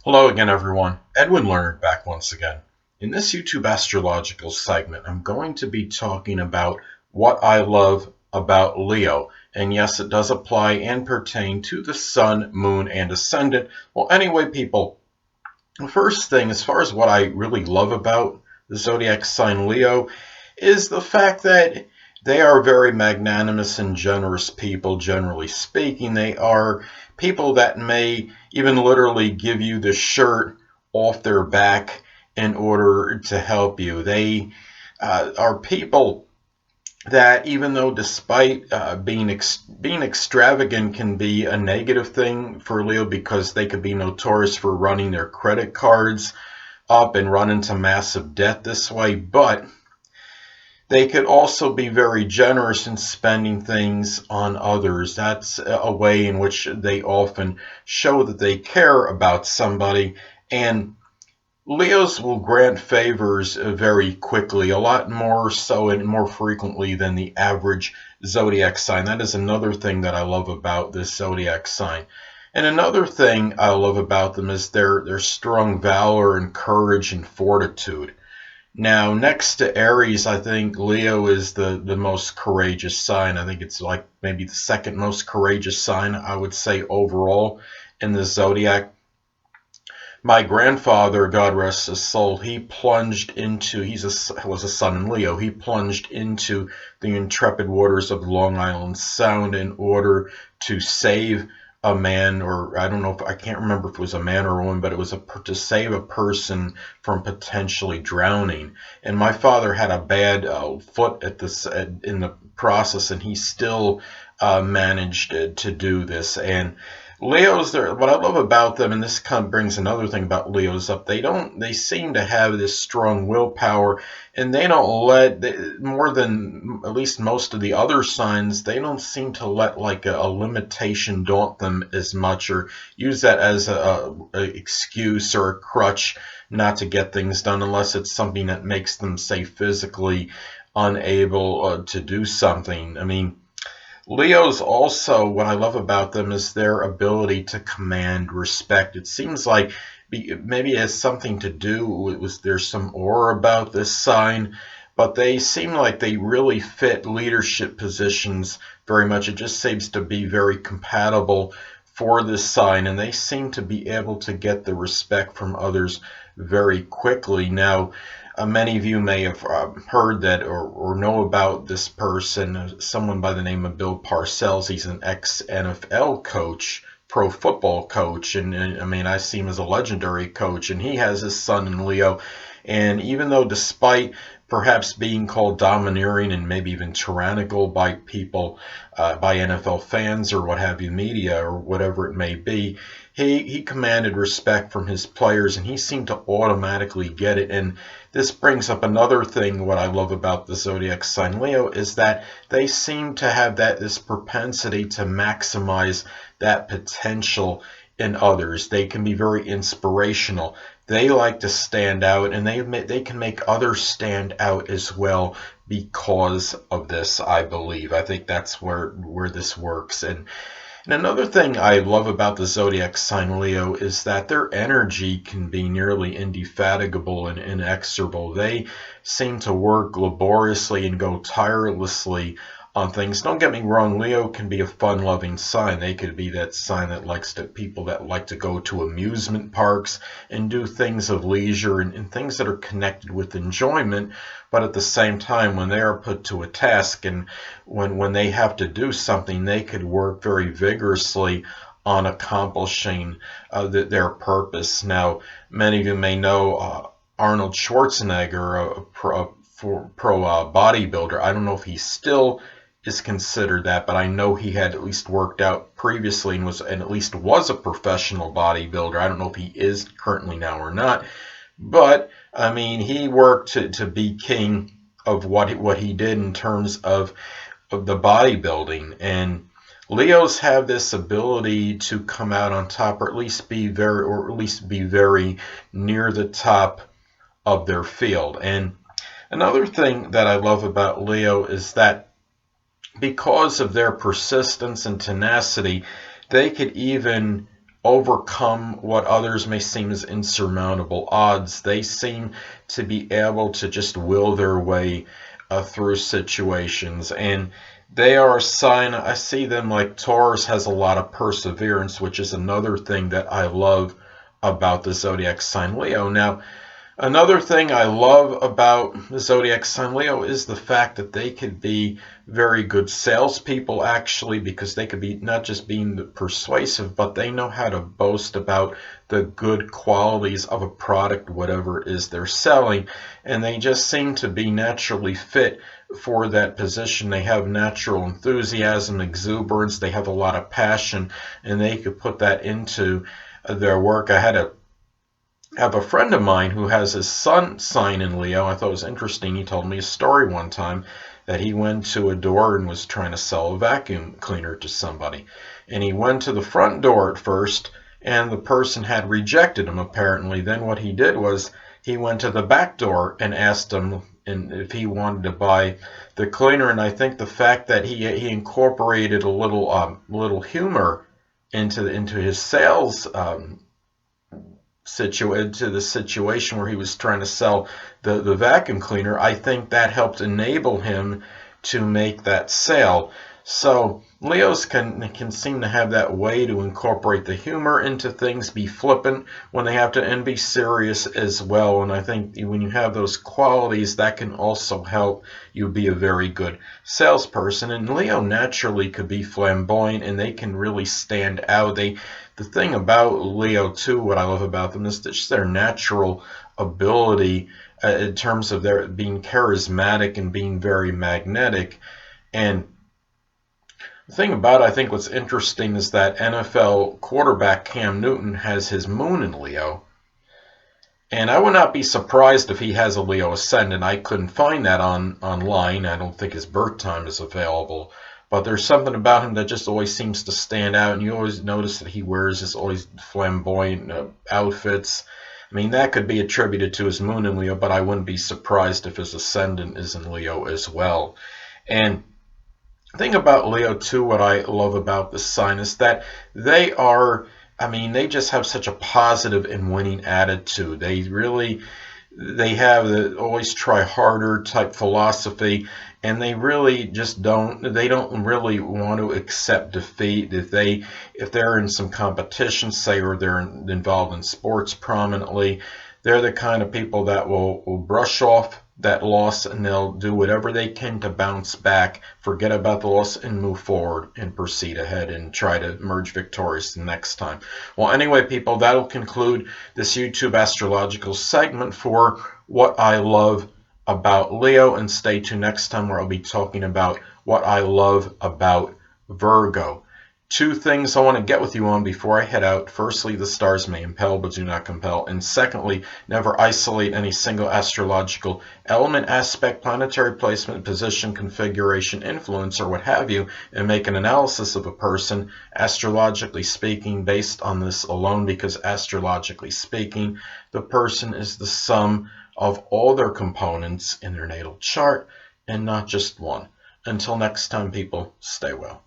Hello again, everyone. Edwin Learnard back once again. In this YouTube astrological segment, I'm going to be talking about what I love about Leo. And yes, it does apply and pertain to the sun, moon, and ascendant. Well, anyway, people, the first thing, as far as what I really love about the zodiac sign Leo, is the fact that they are very magnanimous and generous people, generally speaking. They are people that may even literally give you the shirt off their back in order to help you. They are people that, even though despite being extravagant can be a negative thing for Leo because they could be notorious for running their credit cards up and run into massive debt this way, but they could also be very generous in spending things on others. That's a way in which they often show that they care about somebody. And Leos will grant favors very quickly, a lot more so and more frequently than the average zodiac sign. That is another thing that I love about this zodiac sign. And another thing I love about them is their strong valor and courage and fortitude. Now, next to Aries, I think Leo is the most courageous sign. I think it's like maybe the second most courageous sign, I would say, overall in the zodiac. My grandfather, God rest his soul, he plunged into, was a son in Leo, he plunged into the intrepid waters of Long Island Sound in order to save a man, or I don't know if I can't remember if it was a man or a woman, but it was to save a person from potentially drowning. And my father had a bad foot at this in the process, and he still managed to do this. And Leos, what I love about them, and this kind of brings another thing about Leos up, they seem to have this strong willpower, and they don't more than at least most of the other signs, they don't seem to let like a limitation daunt them as much, or use that as a excuse or a crutch not to get things done, unless it's something that makes them, say, physically unable to do something. I mean, Leos also, what I love about them is their ability to command respect. It seems like maybe it has something to do with there's some aura about this sign, but they seem like they really fit leadership positions very much. It just seems to be very compatible for this sign, and they seem to be able to get the respect from others very quickly. Now, many of you may have heard that or know about this person, someone by the name of Bill Parcells. He's an ex-NFL coach, pro football coach, and I mean, I see him as a legendary coach, and he has his son in Leo. And even though, despite perhaps being called domineering and maybe even tyrannical by people, by NFL fans or what have you, media or whatever it may be, he commanded respect from his players, and he seemed to automatically get it. And this brings up another thing. What I love about the zodiac sign Leo is that they seem to have this propensity to maximize that potential in others. They can be very inspirational. They like to stand out, and they can make others stand out as well because of this, I believe. I think that's where this works. And another thing I love about the zodiac sign Leo is that their energy can be nearly indefatigable and inexorable. They seem to work laboriously and go tirelessly on things. Don't get me wrong, Leo can be a fun-loving sign. They could be that sign that likes to people that like to go to amusement parks and do things of leisure and things that are connected with enjoyment. But at the same time, when they are put to a task and when they have to do something, they could work very vigorously on accomplishing their purpose. Now, many of you may know Arnold Schwarzenegger, a pro bodybuilder. I don't know if he's still is considered that, but I know he had at least worked out previously and at least was a professional bodybuilder. I don't know if he is currently now or not, but I mean, he worked to be king of what he did in terms of the bodybuilding. And Leos have this ability to come out on top, or at least be very near the top of their field. And another thing that I love about Leo is that because of their persistence and tenacity, they could even overcome what others may seem as insurmountable odds. They seem to be able to just will their way through situations, and they are a sign. I see them like Taurus has a lot of perseverance, which is another thing that I love about the zodiac sign Leo. Now, another thing I love about the zodiac sign Leo is the fact that they could be very good salespeople, actually, because they could be not just being persuasive, but they know how to boast about the good qualities of a product, whatever it is they're selling, and they just seem to be naturally fit for that position. They have natural enthusiasm, exuberance, they have a lot of passion, and they could put that into their work. I have a friend of mine who has his sun sign in Leo. I thought it was interesting. He told me a story one time that he went to a door and was trying to sell a vacuum cleaner to somebody. And he went to the front door at first, and the person had rejected him, apparently. Then what he did was he went to the back door and asked him if he wanted to buy the cleaner. And I think the fact that he incorporated a little humor into his sales to the situation where he was trying to sell the vacuum cleaner, I think that helped enable him to make that sale. So Leos can seem to have that way to incorporate the humor into things, be flippant when they have to, and be serious as well. And I think when you have those qualities, that can also help you be a very good salesperson. And Leo naturally could be flamboyant, and they can really stand out. The thing about Leo too, what I love about them is just their natural ability in terms of their being charismatic and being very magnetic. And the thing about it, I think what's interesting is that NFL quarterback Cam Newton has his moon in Leo. And I would not be surprised if he has a Leo ascendant. I couldn't find that online. I don't think his birth time is available. But there's something about him that just always seems to stand out. And you always notice that he wears his always flamboyant outfits. I mean, that could be attributed to his moon in Leo, but I wouldn't be surprised if his ascendant is in Leo as well. And the thing about Leo too, what I love about this sign is that they just have such a positive and winning attitude. They have the always try harder type philosophy, and they really just don't really want to accept defeat. If they're in some competition, say, or they're involved in sports prominently, they're the kind of people that will brush off that loss, and they'll do whatever they can to bounce back, forget about the loss, and move forward and proceed ahead and try to emerge victorious the next time. Well, anyway, people, that'll conclude this YouTube astrological segment for what I love about Leo, and stay tuned next time where I'll be talking about what I love about Virgo. Two things I want to get with you on before I head out. Firstly, the stars may impel but do not compel. And secondly, never isolate any single astrological element, aspect, planetary placement, position, configuration, influence, or what have you, and make an analysis of a person, astrologically speaking, based on this alone, because astrologically speaking, the person is the sum of all their components in their natal chart and not just one. Until next time, people, stay well.